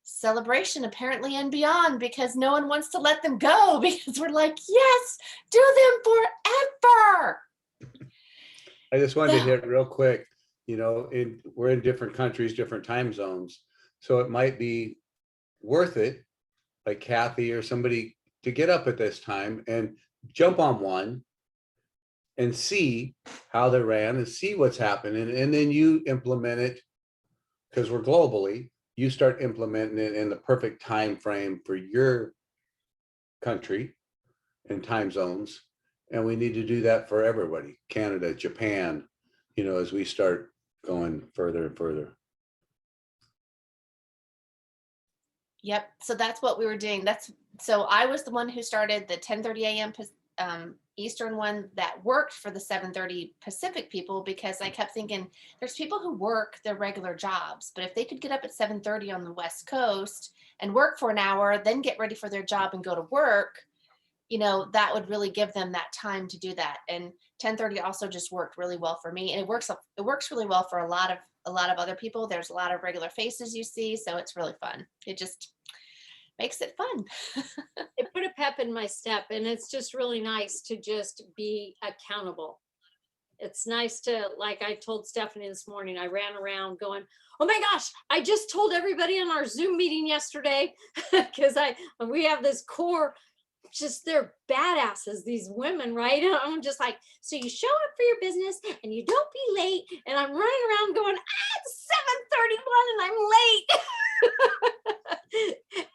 Celebration apparently and beyond, because no one wants to let them go because we're like, yes, do them forever. I just wanted to hit real quick, we're in different countries, different time zones. So it might be worth it, like Kathy or somebody, to get up at this time and jump on one and see how they ran and see what's happening. And then you implement it, because we're globally, you start implementing it in the perfect time frame for your country and time zones. And we need to do that for everybody, Canada, Japan, as we start going further and further. Yep. So that's what we were doing. So I was the one who started the 10:30 a.m. Eastern one that worked for the 7:30 Pacific people, because I kept thinking there's people who work their regular jobs, but if they could get up at 7:30 on the West Coast and work for an hour, then get ready for their job and go to work, that would really give them that time to do that. And 10:30 also just worked really well for me, and it works really well for a lot of other people. There's a lot of regular faces you see, so it's really fun. It just makes it fun. It put a pep in my step, and it's just really nice to just be accountable. It's nice to, like I told Stephanie this morning, I ran around going, oh my gosh, I just told everybody in our Zoom meeting yesterday, because we have this core, just they're badasses, these women, right? And I'm just like, so you show up for your business and you don't be late. And I'm running around going, it's 7:31 and I'm late.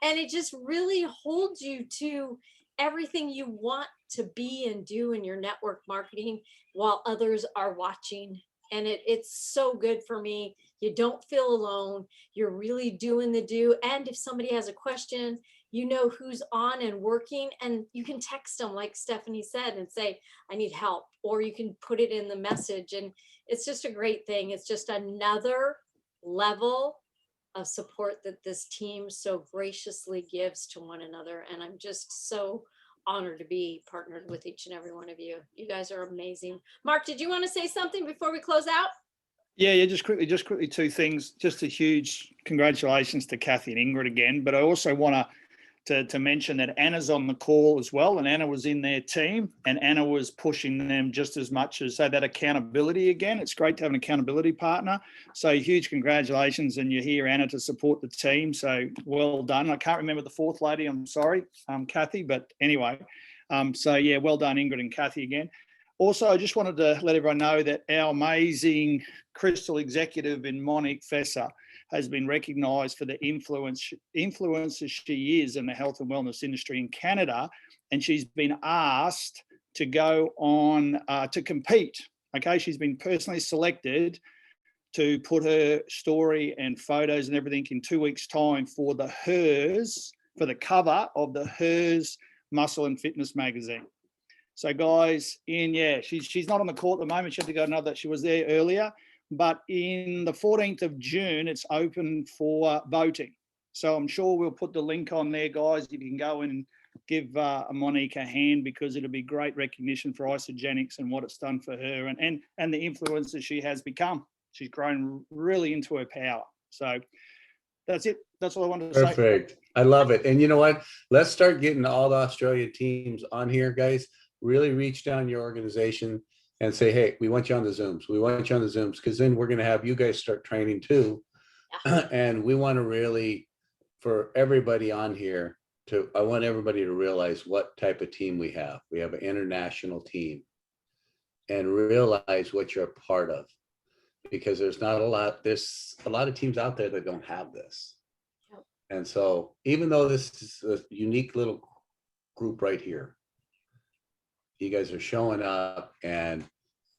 And it just really holds you to everything you want to be and do in your network marketing while others are watching And it's so good for me. You don't feel alone. You're really doing the do. And if somebody has a question, you know who's on and working, and you can text them like Stephanie said and say, I need help, or you can put it in the message. And it's just a great thing. It's just another level of support that this team so graciously gives to one another. And I'm just so honored to be partnered with each and every one of you. You guys are amazing. Mark, did you want to say something before we close out? Yeah, just quickly, two things. Just a huge congratulations to Kathy and Ingrid again, but I also want to mention that Anna's on the call as well, and Anna was in their team, and Anna was pushing them just as much as that accountability again. It's great to have an accountability partner. So huge congratulations, and you're here, Anna, to support the team. So well done. I can't remember the fourth lady. I'm sorry, Kathy, but anyway. So yeah, well done, Ingrid and Kathy again. Also, I just wanted to let everyone know that our amazing Crystal executive in Monique Fesser has been recognised for the influencer she is in the health and wellness industry in Canada, and she's been asked to go on to compete. Okay, she's been personally selected to put her story and photos and everything in 2 weeks' time for the cover of the Hers Muscle and Fitness magazine. So guys, she's not on the court at the moment. She had to go another. She was there earlier, but in the 14th of June, it's open for voting. So I'm sure we'll put the link on there, guys. If you can go in and give Monique a hand, because it'll be great recognition for Isogenics and what it's done for her and the influencer she has become. She's grown really into her power. So that's it. That's all I wanted to say. Perfect. I love it. And you know what? Let's start getting all the Australia teams on here, guys. Really reach down your organization and say, hey, we want you on the Zooms. We want you on the Zooms, because then we're going to have you guys start training too. And we want to really, for everybody on here, I want everybody to realize what type of team we have. We have an international team, and realize what you're a part of, because there's a lot of teams out there that don't have this. And so even though this is a unique little group right here, you guys are showing up, and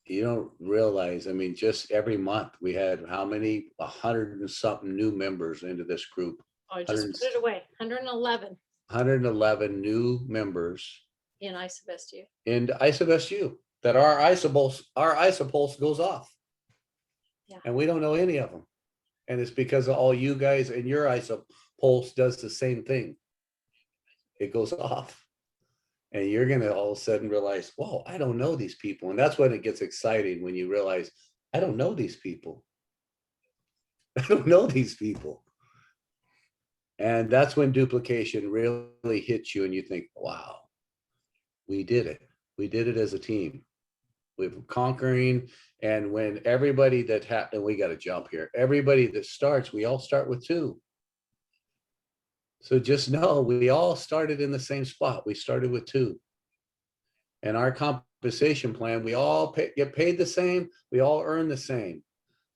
you don't realize, I mean, just every month we had how many, 100 and something new members into this group. Oh, I just put it away. 111 new members in ISOBSU. In ISOBSU that our ISOPulse goes off. Yeah. And we don't know any of them. And it's because of all you guys, and your ISOPulse does the same thing. It goes off. And you're going to all of a sudden realize, whoa, I don't know these people. And that's when it gets exciting, when you realize, I don't know these people. I don't know these people. And that's when duplication really hits you, and you think, wow, we did it. We did it as a team. We're conquering. And when everybody and we got to jump here, everybody that starts, we all start with 2. So just know we all started in the same spot. We started with 2. And our compensation plan, we all get paid the same. We all earn the same.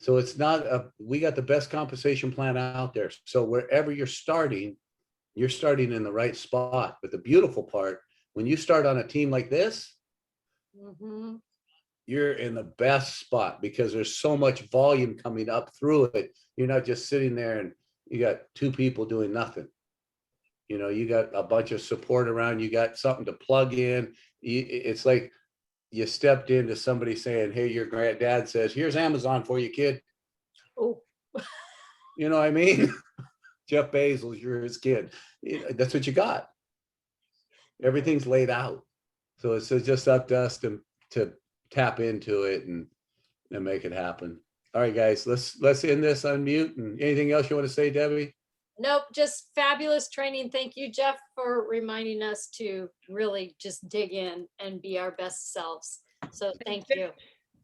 So it's not we got the best compensation plan out there. So wherever you're starting in the right spot. But the beautiful part, when you start on a team like this, you're in the best spot, because there's so much volume coming up through it. You're not just sitting there and you got 2 people doing nothing. You know, you got a bunch of support around, you got something to plug in. It's like you stepped into somebody saying, hey, your granddad says, here's Amazon for you, kid. Oh, you know what I mean? Jeff Bezos, you're his kid. That's what you got. Everything's laid out. So it's just up to us to tap into it and make it happen. All right, guys, let's end this, unmute. And anything else you want to say, Debbie? nope, just fabulous training. Thank you, Jeff, for reminding us to really just dig in and be our best selves. So thank you.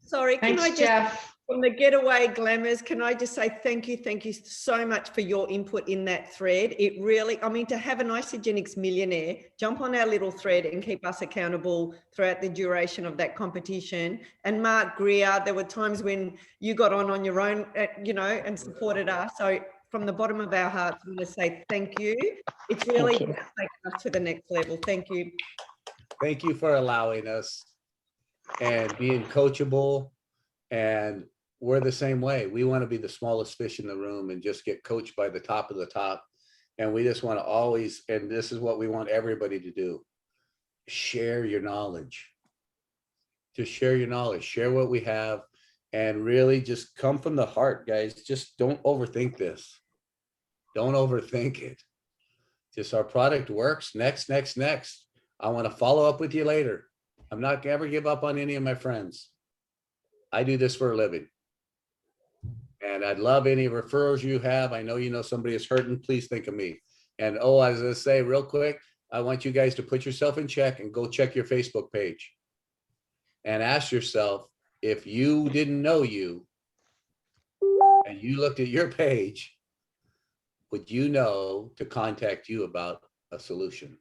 Sorry, can Thanks, I just, Jeff. from the Getaway Glamours, can I just say thank you so much for your input in that thread. It really, I mean, to have an Isogenics millionaire jump on our little thread and keep us accountable throughout the duration of that competition. And Mark Greer, there were times when you got on your own, and supported us. So from the bottom of our hearts, we want to say thank you. It's really taken us to the next level. Thank you. Thank you for allowing us and being coachable and we're the same way. We want to be the smallest fish in the room and just get coached by the top of the top. And we just want to always, and this is what we want everybody to do. Share your knowledge. Just share your knowledge, share what we have, and really just come from the heart, guys. Just don't overthink this. Don't overthink it. Just our product works. Next. I want to follow up with you later. I'm not gonna ever give up on any of my friends. I do this for a living. And I'd love any referrals you have. I know you know somebody is hurting. Please think of me. And I was gonna say real quick, I want you guys to put yourself in check and go check your Facebook page. And ask yourself, if you didn't know you and you looked at your page, would you know to contact you about a solution?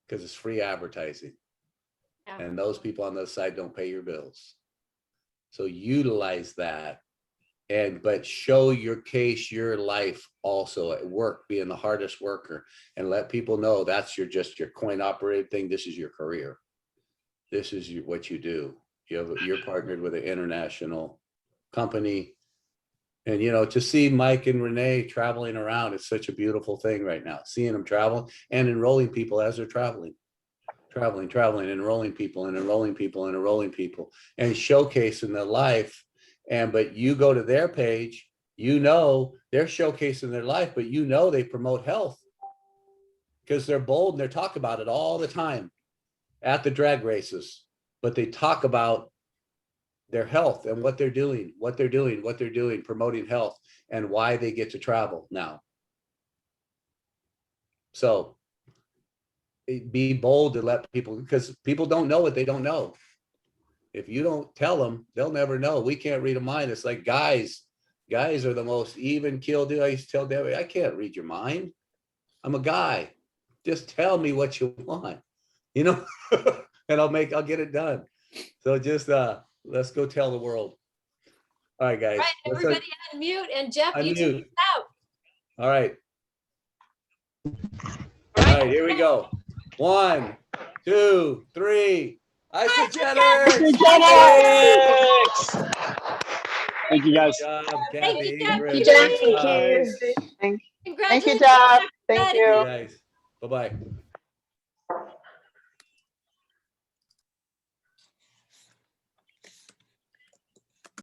Because it's free advertising. Yeah. And those people on the other side don't pay your bills. So utilize that, but show your case, your life also at work, being the hardest worker, and let people know that's just your coin operated thing. This is your career. This is what you do. You're partnered with an international company. And, to see Mike and Renee traveling around, it's such a beautiful thing right now, seeing them travel and enrolling people as they're traveling, enrolling people and showcasing their life. But you go to their page, they're showcasing their life, but they promote health because they're bold and they talk about it all the time at the drag races, but they talk about their health and what they're doing, promoting health and why they get to travel now. So be bold to let people, because people don't know what they don't know. If you don't tell them, they'll never know. We can't read a mind. It's like guys are the most even killed. I used to tell Debbie, I can't read your mind. I'm a guy. Just tell me what you want, and I'll get it done. So just let's go tell the world. All right, guys. All right, everybody unmute, and Jeff, you take Unmute. us out. All right. All right, here we go. 1, 2, 3. Isogenics! Thank you, guys. Good job, Thank you, Kathy. Jeff. Ingrid. Jeff. Good job. Thank you. Thank you, Congratulations, Jeff. Thank everybody. you. Guys. Bye-bye.